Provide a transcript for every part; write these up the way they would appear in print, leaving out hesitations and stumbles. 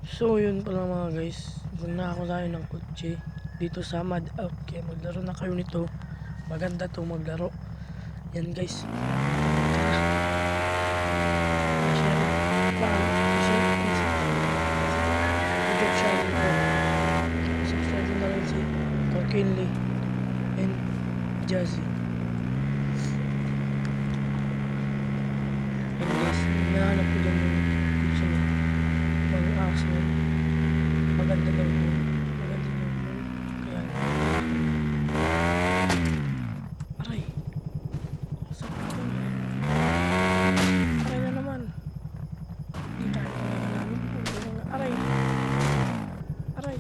So yun pala mga guys, nako tayo ng kotse dito sa Mad Out. Kaya maglaro na kayo nito. Maganda to maglaro. Yan guys. Subscribe na rin si Kinley and Jazzy. Yan guys, hinahanap ko dyan yung kotse niya. Mga aso niya. Maganda daw yun. Maganda daw yun. Kaya aray. Sakit ko na. Aray na naman. Hindi tayo namin. Aray. Aray.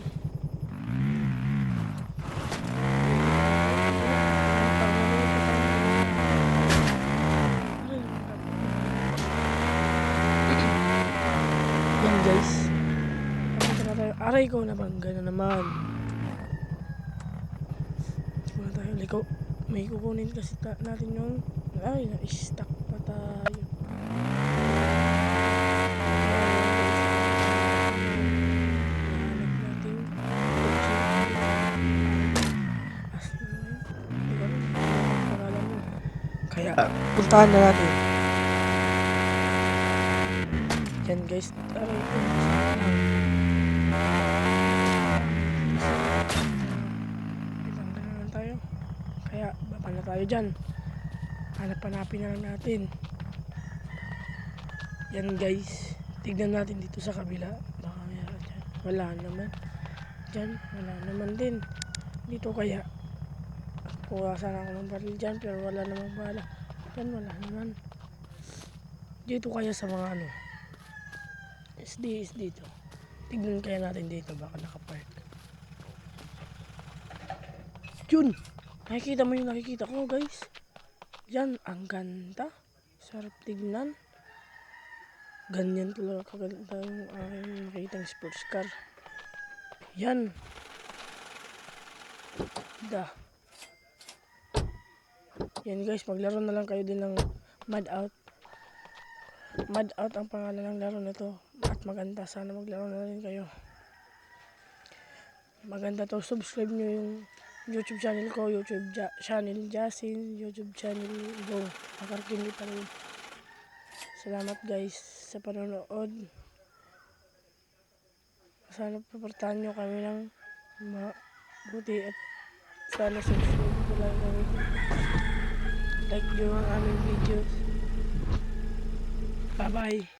Yan guys. Tapos na tayo. Aray ko na bangga na naman. Wala tayo liko. May kukunin kasi natin yung ay na-stuck pa tayo. Kaya puntahan na natin. Yan guys. Aray ko. Tayo. Kaya baba na tayo dyan. Hanap-hanapin na lang natin. Yan guys. Tignan natin dito sa kabila. Baka meron dyan. Wala naman. Dyan. Wala naman din. Dito kaya. Kuha sana ako ng baril dyan. Pero wala namang bala. Dyan wala naman. Dito kaya sa mga ano. SD dito. Tignan kaya natin dito. Baka nakapark. Yun. Nakikita mo yung nakikita ko guys. Yan, ang ganda. Sarap tignan. Ganyan talaga kaganda yung aking nakitang sports car. Yan. Da. Yan guys, maglaro na lang kayo din ng Mad Out. Mad Out ang pangalan ng laro na to. At maganda, sana maglaro na rin kayo. Maganda to, subscribe nyo yung YouTube channel ko, YouTube channel Jasin, YouTube channel Go. Kinley pa rin. Salamat guys sa panonood. Sana papartahan nyo kami ng mabuti at sana subscribe ko lang kami. Like nyo ang aming videos. Bye bye.